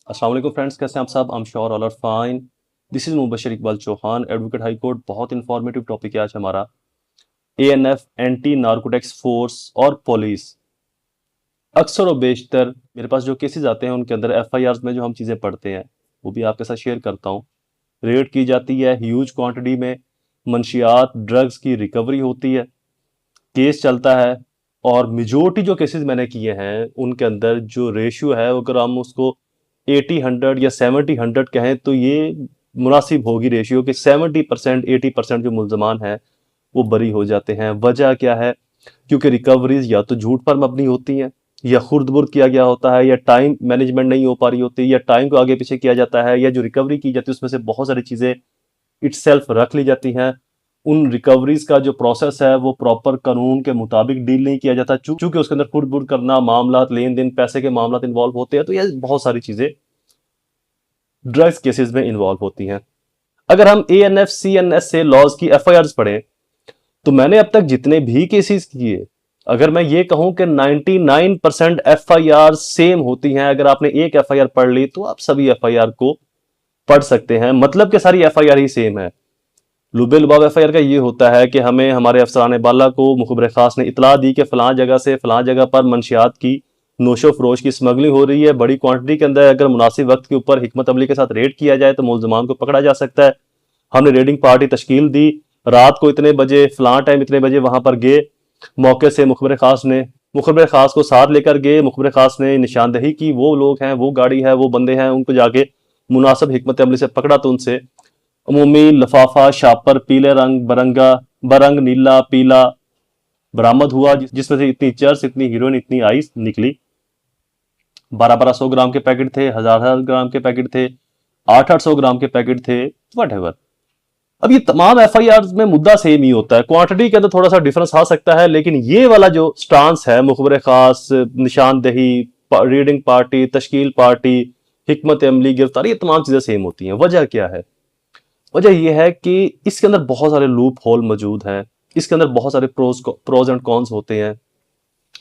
अस्सलाम वालेकुम फ्रेंड्स, कैसे हैं आप सब? I am sure all are fine. This is Mubashar Iqbal Chauhan, advocate high court. बहुत इंफॉर्मेटिव टॉपिक है आज हमारा। एएनएफ, एंटी नारकोटिक्स फोर्स और पुलिस। अक्सर और बेशतर मेरे पास जो केसेस आते हैं उनके अंदर एफआईआर में जो हम चीज़ें पढ़ते हैं वो भी आपके साथ शेयर करता हूँ। रेड की जाती है ह्यूज क्वांटिटी में, मंशियात ड्रग्स की रिकवरी होती है, केस चलता है। और मेजोरिटी जो केसेस मैंने किए हैं उनके अंदर जो रेशियो है, अगर हम उसको 80-100 या 70-100 कहें तो ये मुनासिब होगी रेशियो कि 70% 80% जो मुल्जमान हैं वो बरी हो जाते हैं। वजह क्या है? क्योंकि रिकवरीज या तो झूठ पर मबनी होती हैं, या खुर्द-बुर्द किया गया होता है, या टाइम मैनेजमेंट नहीं हो पा रही होती, या टाइम को आगे पीछे किया जाता है, या जो रिकवरी की जाती है उसमें से बहुत सारी चीज़ें इटसेल्फ रख ली जाती हैं। उन रिकवरीज का जो प्रोसेस है वो प्रॉपर कानून के मुताबिक डील नहीं किया जाता, चूंकि उसके अंदर खुर्द-बुर्द करना, मामला लेन देन, पैसे के मामला इन्वॉल्व होते हैं। तो ये बहुत सारी चीज़ें ड्रग्स केसेस में इन्वॉल्व होती हैं। अगर हम एएनएफ सीएनएस से लॉज की एफआईआर पढ़ें तो मैंने अब तक जितने भी केसेस किए, अगर मैं ये कहूं कि 99% एफआईआर सेम होती हैं। अगर आपने एक एफआईआर पढ़ ली तो आप सभी एफआईआर को पढ़ सकते हैं, मतलब कि सारी एफआईआर ही सेम है। लुबे लुबाव एफआईआर का ये होता है कि हमें हमारे अफसरान बाला को मुखबिर खास ने इतला दी कि फलां जगह से फलां जगह पर मंशियात की नोशो फरोश की स्मगलिंग हो रही है बड़ी क्वांटिटी के अंदर। अगर मुनासिब वक्त के ऊपर हिकमत अमली के साथ रेड किया जाए तो मुलजमान को पकड़ा जा सकता है। हमने रेडिंग पार्टी तश्कील दी, रात को इतने बजे फलां टाइम इतने बजे वहां पर गए। मौके से मुखबिर खास को साथ लेकर गए। मुखबिर खास ने निशानदही की, वो लोग हैं, वो गाड़ी है, वो बंदे हैं, उनको जाके मुनासिब हिकमत अमली से पकड़ा तो उनसे अमूमी लफाफा शापर पीले रंग बरंगा बरंग नीला पीला बरामद हुआ, जिसमें से इतनी चर्स, इतनी हीरोइन, इतनी आइस निकली। 1200 ग्राम के पैकेट थे, 1000 ग्राम के पैकेट थे, 800 ग्राम के पैकेट थे, वट एवर। अब ये तमाम एफआईआर में मुद्दा सेम ही होता है, क्वांटिटी के अंदर थोड़ा सा डिफरेंस आ सकता है, लेकिन ये वाला जो स्टांस है, मुखबिर खास, निशानदही, रीडिंग पार्टी, तश्कील पार्टी, हिकमत अमली, गिरफ्तारी, ये तमाम चीजें सेम होती हैं। वजह क्या है? वजह यह है कि इसके अंदर बहुत सारे लूप होल मौजूद हैं, इसके अंदर बहुत सारे प्रोज एंड कॉन्स होते हैं।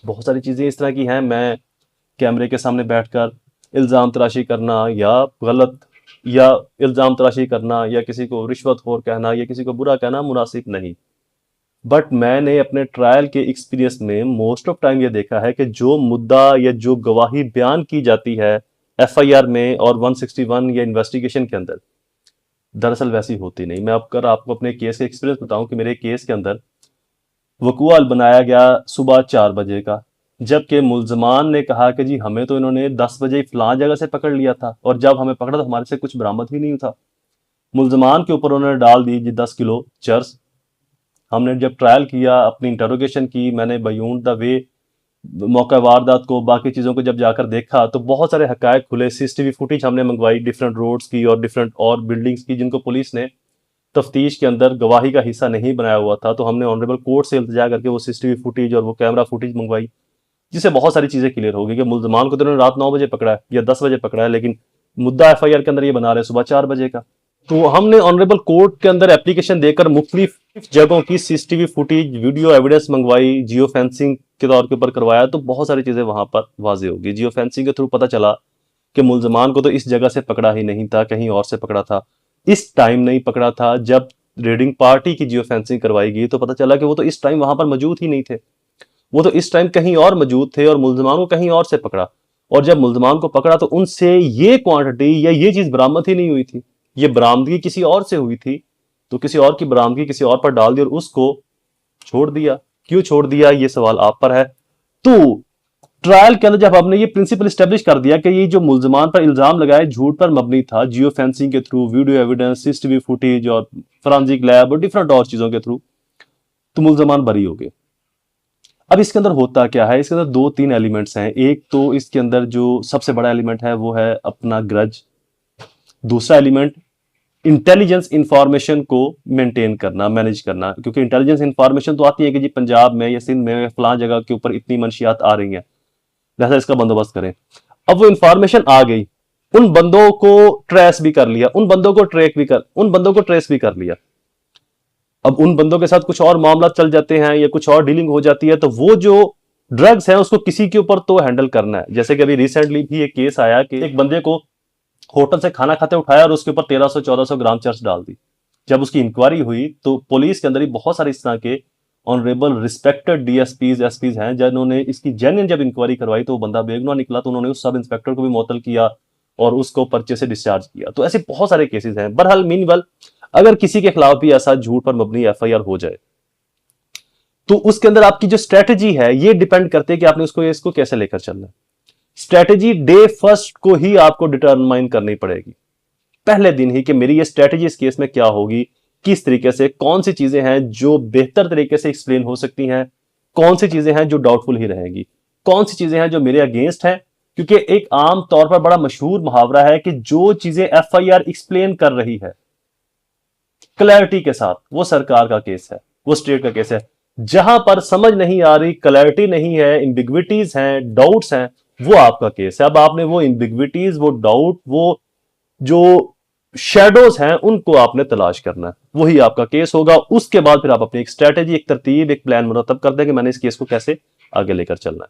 बहुत सारी चीज़ें इस तरह की हैं, मैं कैमरे के सामने बैठकर इल्ज़ाम तराशी करना या गलत या इल्ज़ाम तराशी करना या किसी को रिश्वतखोर कहना या किसी को बुरा कहना मुनासिब नहीं। बट मैंने अपने ट्रायल के एक्सपीरियंस में मोस्ट ऑफ टाइम ये देखा है कि जो मुद्दा या जो गवाही बयान की जाती है एफआईआर में और 161 या इन्वेस्टिगेशन के अंदर, दरअसल वैसी होती नहीं। मैं अगर आपको अपने केस का एक्सपीरियंस बताऊं कि मेरे केस के अंदर वकूआ बनाया गया सुबह 4 बजे का, जबकि मुल्जमान ने कहा कि जी हमें तो इन्होंने 10 बजे फलां जगह से पकड़ लिया था, और जब हमें पकड़ा तो हमारे से कुछ बरामद ही नहीं था। मुल्जमान के ऊपर उन्होंने डाल दी जी 10 किलो चर्स। हमने जब ट्रायल किया, अपनी इंटरोगेशन की, मैंने बयून द वे मौका वारदात को, बाकी चीज़ों को जब जाकर देखा तो बहुत सारे हकायक खुले। सीसीटीवी फुटेज हमने मंगवाई डिफरेंट रोड्स की और डिफरेंट और बिल्डिंग्स की, जिनको पुलिस ने तफ्तीश के अंदर गवाही का हिस्सा नहीं बनाया हुआ था। तो हमने ऑनरेबल कोर्ट से इल्तजा करके वो सीसीटीवी फुटेज और वो कैमरा फुटेज मंगवाई, जिससे बहुत सारी चीज़ें क्लियर हो गई कि मुल्जमान को तो उन्होंने रात 9 बजे पकड़ा है या 10 बजे पकड़ा है, लेकिन मुद्दा एफआईआर के अंदर ये बना रहे सुबह 4 बजे का। तो हमने ऑनरेबल कोर्ट के अंदर एप्लीकेशन देकर मुख्तलिफ जगहों की सीसीटीवी फुटेज, वीडियो एविडेंस मंगवाई, जियो फेंसिंग के तौर के ऊपर करवाया, तो बहुत सारी चीज़ें वहां पर वाजे होगी। जियो फेंसिंग के थ्रू पता चला कि मुल्जमान को तो इस जगह से पकड़ा ही नहीं था, कहीं और से पकड़ा था। इस टाइम नहीं पकड़ा था। जब रेडिंग पार्टी की जियो फेंसिंग करवाई गई तो पता चला कि वो तो इस टाइम वहां पर मौजूद ही नहीं थे, वो तो इस टाइम कहीं और मौजूद थे और मुल्जमान को कहीं और से पकड़ा। और जब मुल्जमान को पकड़ा तो उनसे ये क्वांटिटी या ये चीज बरामद ही नहीं हुई थी, ये बरामदगी किसी और से हुई थी। तो किसी और की बरामदगी किसी और पर डाल दी और उसको छोड़ दिया। क्यों छोड़ दिया, ये सवाल आप पर है। तो ट्रायल के अंदर जब हमने ये प्रिंसिपल स्टेब्लिश कर दिया कि ये जो मुल्जमान पर इल्जाम लगाए झूठ पर मबनी था, जियो फेंसिंग के through, video evidence, CCTV footage और फॉरेंसिक लैब और डिफरेंट और चीजों के थ्रू, तो मुल्जमान बरी हो गए। अब इसके अंदर होता क्या है? इसके अंदर 2-3 एलिमेंट्स हैं। एक तो इसके अंदर जो सबसे बड़ा एलिमेंट है वो है अपना ग्रज। दूसरा एलिमेंट इंटेलिजेंस इंफॉर्मेशन को मेंटेन करना, मैनेज करना, क्योंकि इंटेलिजेंस इंफॉर्मेशन तो आती है कि जी पंजाब में या सिंध में या फलां जगह के ऊपर इतनी मंशियात आ रही हैं, लिहाजा इसका बंदोबस्त करें। अब वो इंफॉर्मेशन आ गई, उन बंदों को ट्रेस भी कर लिया, उन बंदों को ट्रेस भी कर लिया। अब उन बंदों के साथ कुछ और मामला चल जाते हैं या कुछ और डीलिंग हो जाती है, तो वो जो ड्रग्स है उसको किसी के ऊपर तो हैंडल करना है। जैसे कि अभी रिसेंटली भी एक केस आया कि एक बंदे को होटल से खाना खाते उठाया और उसके ऊपर 1300-1400 ग्राम चर्च डाल दी। जब उसकी इंक्वायरी हुई तो पुलिस के अंदर ही बहुत सारे इस तरह के ऑनरेबल रिस्पेक्टेड डीएसपीज एसपीज हैं जिन्होंने इसकी जेन्युइन जब इंक्वायरी करवाई तो वो बंदा बेगुनाह निकला, तो उन्होंने उस सब इंस्पेक्टर को भी मुअत्तल किया और उसको पर्चे से डिस्चार्ज किया। तो ऐसे बहुत सारे केसेस हैं। बहरहाल मीनवेल अगर किसी के खिलाफ भी ऐसा झूठ पर मबनी एफआईआर हो जाए तो उसके अंदर आपकी जो स्ट्रेटेजी है ये डिपेंड करते हैं कि आपने इसको कैसे लेकर चलना है। स्ट्रेटेजी डे फर्स्ट को ही आपको डिटरमाइन करनी पड़ेगी, पहले दिन ही, कि मेरी ये स्ट्रेटेजी इस केस में क्या होगी, किस तरीके से, कौन सी चीजें हैं जो बेहतर तरीके से एक्सप्लेन हो सकती हैं, कौन सी चीजें हैं जो डाउटफुल ही रहेंगी, कौन सी चीजें हैं जो मेरे अगेंस्ट हैं। क्योंकि एक आम तौर पर बड़ा मशहूर मुहावरा है कि जो चीजें एफआईआर एक्सप्लेन कर रही है क्लैरिटी के साथ, वो सरकार का केस है, वो स्टेट का केस है। जहां पर समझ नहीं आ रही, क्लैरिटी नहीं है, इम्बिग्विटीज हैं, डाउट्स हैं, वो आपका केस है। अब आपने वो इम्बिग्विटीज, वो डाउट, वो जो शेडोज हैं, उनको आपने तलाश करना है, वही आपका केस होगा। उसके बाद फिर आप अपनी एक स्ट्रेटेजी, एक तरतीब, एक प्लान मुरतब कर दें कि मैंने इस केस को कैसे आगे लेकर चलना है।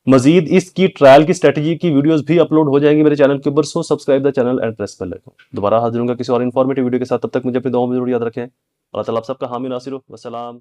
मजीद इसकी ट्रायल की स्ट्रेटेजी की वीडियोस भी अपलोड हो जाएंगी मेरे चैनल के ऊपर, so subscribe the channel and press bell icon. दोबारा हाजिर होंगे किसी और इन्फॉर्मेटिव वीडियो के साथ, तब तक मुझे अपनी दुआओं में जरूर याद रखें। अल्लाह ताला आप सबका हामी नासिर हो। वस्सलाम।